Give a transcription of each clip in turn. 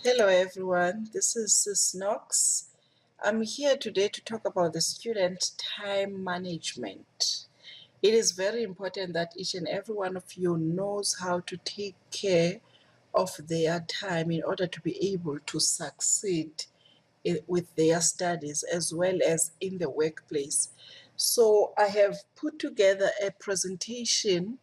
Hello everyone, this is Sis Knox. I'm here today to talk about the student time management. It is very important that each and every one of you knows how to take care of their time in order to be able to succeed with their studies as well as in the workplace. So I have put together a presentation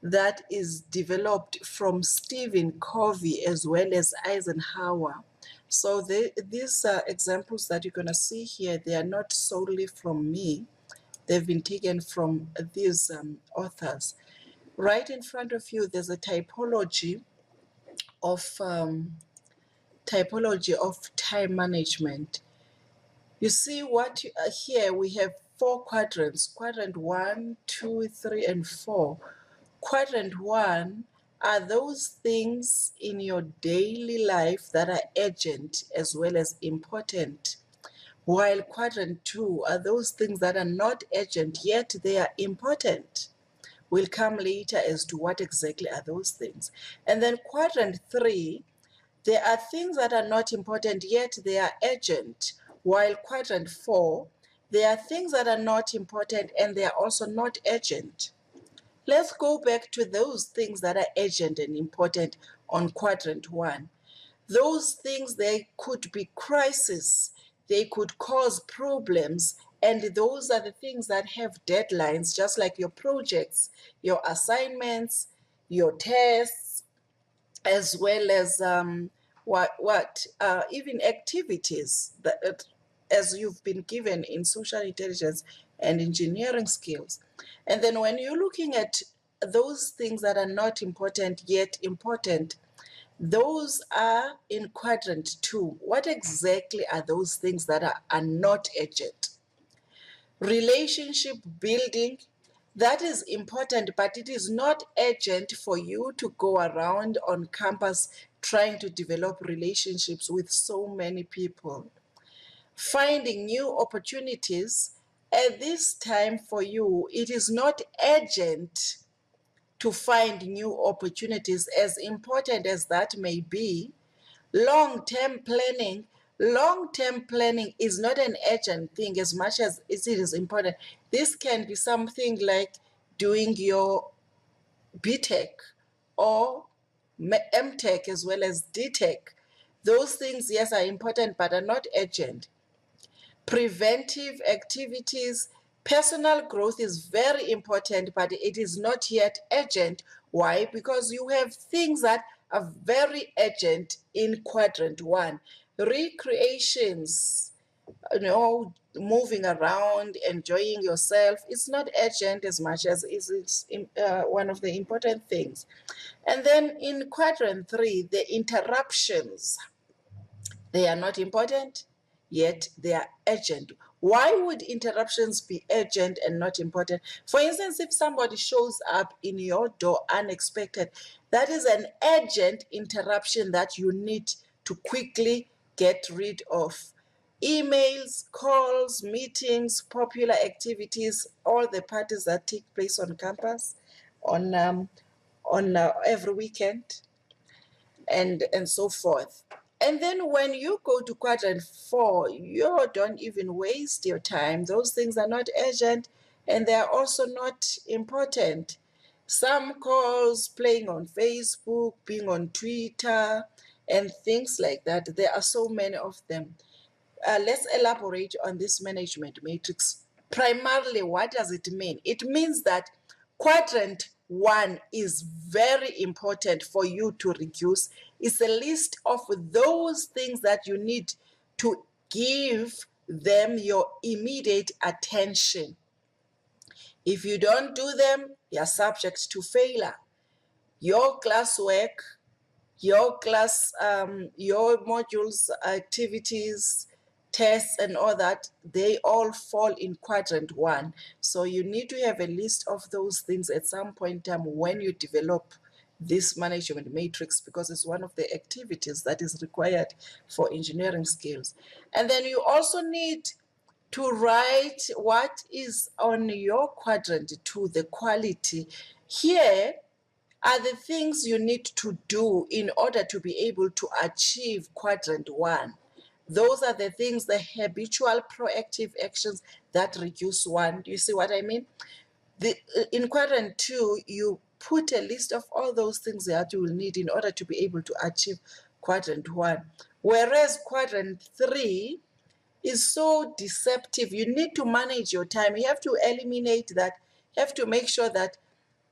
that is developed from Stephen Covey as well as Eisenhower. So these examples that you're going to see here, they are not solely from me. They've been taken from these authors. Right in front of you, there's a of typology of time management. You see what here we have 4 quadrants: quadrant 1, 2, 3, and 4. Quadrant 1 are those things in your daily life that are urgent as well as important, while quadrant 2 are those things that are not urgent yet they are important. We'll come later as to what exactly are those things. And then quadrant 3, there are things that are not important yet they are urgent, while quadrant 4, there are things that are not important and they are also not urgent. Let's go back to those things that are urgent and important on quadrant 1. Those things, they could be crises, they could cause problems, and those are the things that have deadlines, just like your projects, your assignments, your tests, as well as even activities that as you've been given in social intelligence and engineering skills. And then when you're looking at those things that are not important yet important, those are in quadrant 2. What exactly are those things that are not urgent? Relationship building, that is important, but it is not urgent for you to go around on campus trying to develop relationships with so many people. Finding new opportunities, at this time for you, it is not urgent to find new opportunities, as important as that may be. Long-term planning, is not an urgent thing as much as it is important. This can be something like doing your BTech or MTech as well as DTech. Those things, yes, are important but are not urgent. Preventive activities, personal growth is very important, but it is not yet urgent. Why? Because you have things that are very urgent in quadrant 1. Recreations, moving around, enjoying yourself, it's not urgent as much as it's one of the important things. And then in quadrant 3, the interruptions, they are not important, yet they are urgent. Why would interruptions be urgent and not important? For instance, if somebody shows up in your door unexpected, that is an urgent interruption that you need to quickly get rid of. Emails, calls, meetings, popular activities, all the parties that take place on campus on every weekend, and so forth. And then when you go to quadrant 4, you don't even waste your time. Those things are not urgent and they are also not important. Some calls, playing on Facebook, being on Twitter, and things like that. There are so many of them. Let's elaborate on this management matrix. Primarily, what does it mean? It means that quadrant 1 is very important for you to reduce. It's a list of those things that you need to give them your immediate attention. If you don't do them, you're subject to failure. Your classwork, your modules, activities, tests, and all that, they all fall in quadrant 1. So you need to have a list of those things at some point in time when you develop this management matrix, because it's one of the activities that is required for engineering skills. And then you also need to write what is on your quadrant 2, the quality. Here, are the things you need to do in order to be able to achieve quadrant 1. Those are the things, the habitual proactive actions that reduce 1. Do you see what I mean? In quadrant 2, you put a list of all those things that you will need in order to be able to achieve quadrant 1. Whereas quadrant 3 is so deceptive. You need to manage your time. You have to eliminate that. You have to make sure that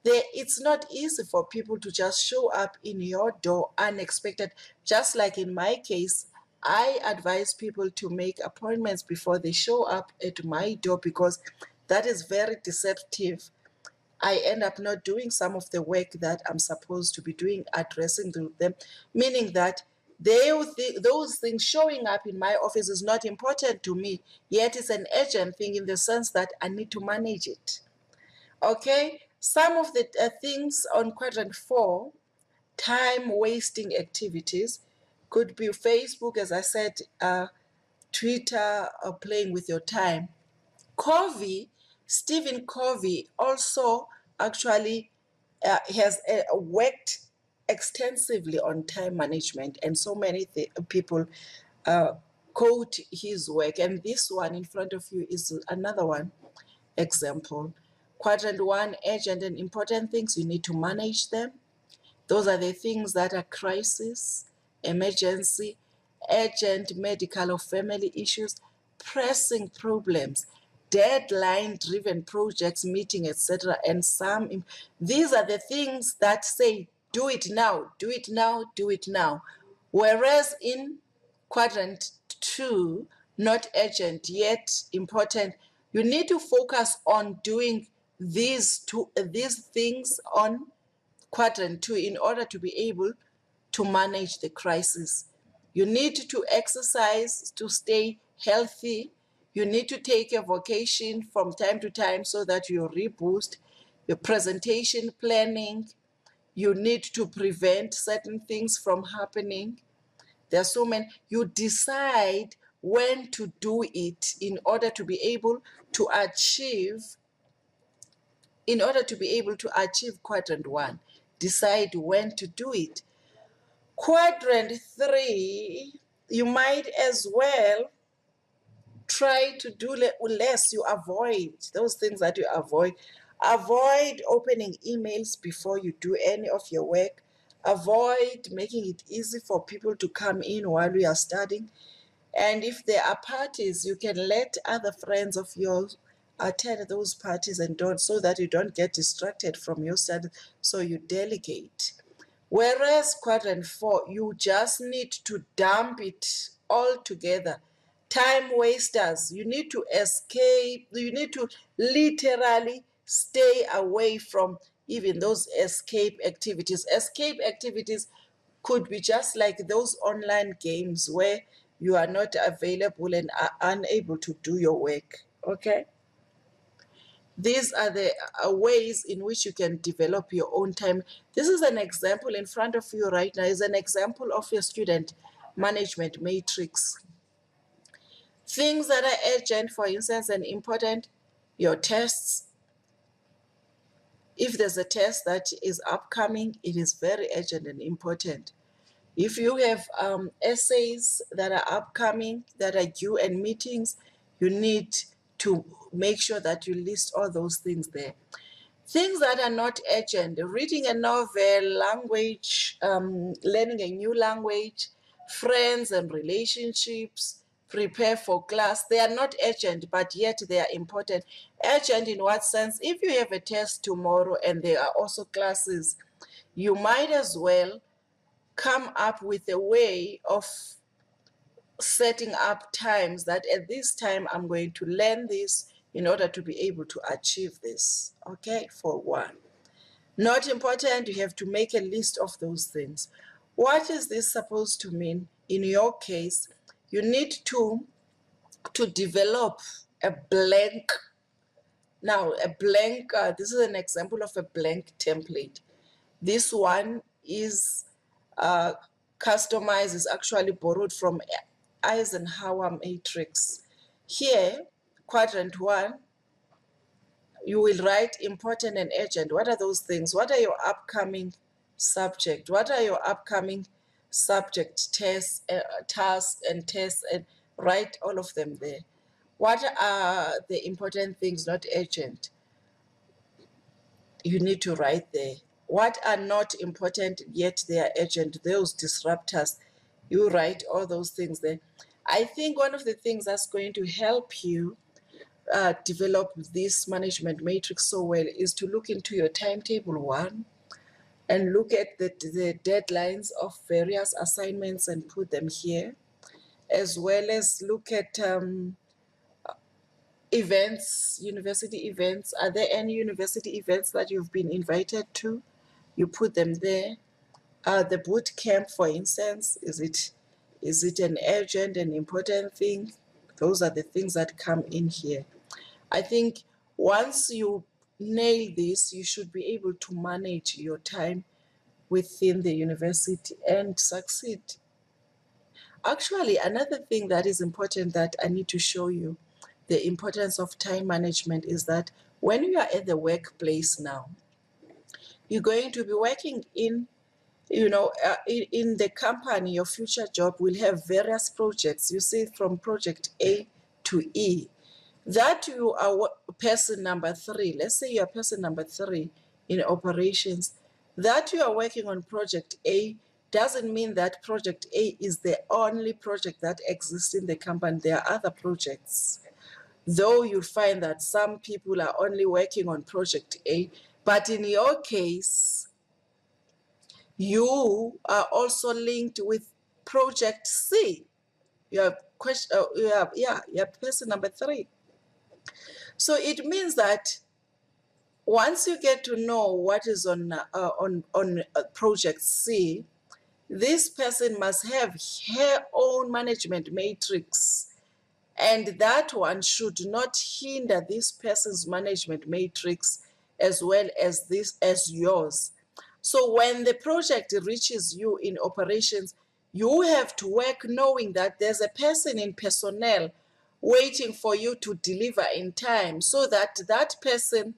it's not easy for people to just show up in your door unexpected. Just like in my case, I advise people to make appointments before they show up at my door, because that is very deceptive. I end up not doing some of the work that I'm supposed to be doing, addressing them, meaning that those things showing up in my office is not important to me, yet it's an urgent thing in the sense that I need to manage it. Okay, some of the things on quadrant 4, time-wasting activities, could be Facebook, as I said, Twitter, or playing with your time. Stephen Covey also actually has worked extensively on time management, and so many people quote his work. And this one in front of you is another one example. Quadrant 1, urgent and important things, you need to manage them. Those are the things that are crisis, emergency, urgent medical or family issues, pressing problems, deadline-driven projects, meeting, etc. And these are the things that say, do it now, do it now, do it now. Whereas in quadrant 2, not urgent yet important, you need to focus on doing these things on quadrant 2 in order to be able to manage the crisis. You need to exercise to stay healthy. You need to take a vacation from time to time so that you reboost your presentation planning. You need to prevent certain things from happening. There are so many. You decide when to do it in order to be able to achieve quadrant 1. Decide when to do it. Quadrant 3, you might as well try to do less. You avoid those things that you avoid. Avoid opening emails before you do any of your work. Avoid making it easy for people to come in while you are studying. And if there are parties, you can let other friends of yours attend those parties and so that you don't get distracted from your studies, so you delegate. Whereas quadrant 4, you just need to dump it all together. Time wasters, you need to escape, you need to literally stay away from even those escape activities. Escape activities could be just like those online games where you are not available and are unable to do your work. Okay? These are the ways in which you can develop your own time. This is an example in front of you right now, is an example of your student management matrix. Things that are urgent, for instance, and important, your tests. If there's a test that is upcoming, it is very urgent and important. If you have essays that are upcoming, that are due, and meetings, you need to make sure that you list all those things there. Things that are not urgent, reading a novel, language, learning a new language, friends and relationships, prepare for class. They are not urgent, but yet they are important. Urgent in what sense? If you have a test tomorrow and there are also classes, you might as well come up with a way of setting up times that at this time I'm going to learn this in order to be able to achieve this. Okay, for 1. Not important, you have to make a list of those things. What is this supposed to mean? In your case, you need to develop a blank. Now, this is an example of a blank template. This one is customized, is actually borrowed from Eisenhower matrix. Here, quadrant 1, You will write important and urgent. What are those things? What are your upcoming subject? What are your upcoming subject tests, tasks and tests, and write all of them there. What are the important things, not urgent? You need to write there. What are not important yet they are urgent? Those disruptors. You write all those things there. I think one of the things that's going to help you develop this management matrix so well is to look into your timetable one and look at the deadlines of various assignments and put them here, as well as look at events, university events. Are there any university events that you've been invited to? You put them there. The boot camp, for instance, is it an urgent and important thing? Those are the things that come in here. I think once you nail this, you should be able to manage your time within the university and succeed. Actually, another thing that is important that I need to show you, the importance of time management, is that when you are at the workplace now, you're going to be working in in the company. Your future job will have various projects. You see, from project A to E. That you are person number 3. Let's say you are person number 3 in operations. That you are working on project A doesn't mean that project A is the only project that exists in the company. There are other projects. Though you find that some people are only working on project A, but in your case, you are also linked with project C. You have person number 3. So it means that once you get to know what is on project C, this person must have her own management matrix, and that one should not hinder this person's management matrix as well as yours. So when the project reaches you in operations, you have to work knowing that there's a person in personnel waiting for you to deliver in time, so that that person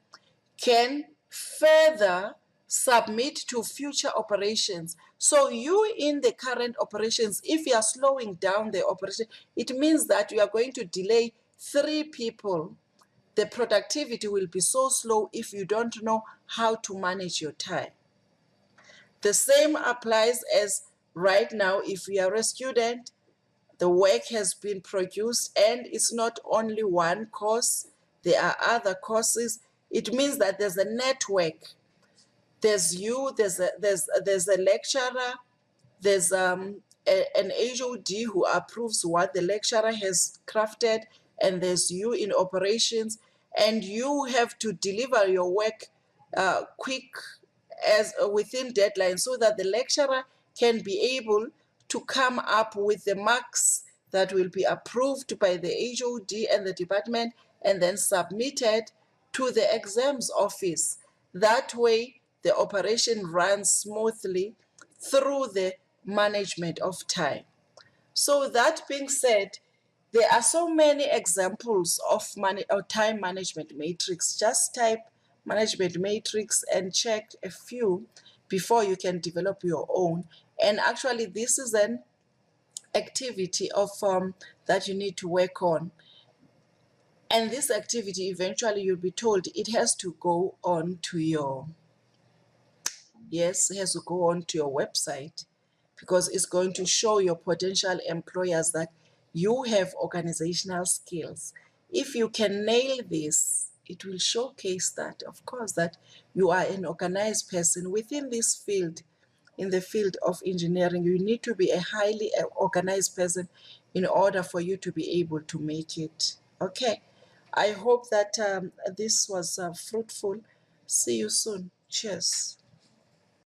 can further submit to future operations. So you in the current operations, if you are slowing down the operation, it means that you are going to delay 3 people. The productivity will be so slow if you don't know how to manage your time. The same applies as right now, if you are a student, the work has been produced and it's not only one course, there are other courses. It means that there's a network. There's you, there's a lecturer, there's an HOD who approves what the lecturer has crafted, and there's you in operations, and you have to deliver your work quick as within deadline, so that the lecturer can be able to come up with the marks that will be approved by the HOD and the department and then submitted to the exams office. That way, the operation runs smoothly through the management of time. So that being said, there are so many examples of time management matrix. Just type management matrix and check a few before you can develop your own. And actually, this is an activity of that you need to work on. And this activity, eventually you'll be told it has to go on to your, yes, it has to go on to your website, because it's going to show your potential employers that you have organizational skills. If you can nail this, it will showcase that, of course, that you are an organized person within this field. In the field of engineering, you need to be a highly organized person in order for you to be able to make it. Okay, I hope that this was fruitful. See you soon. Cheers.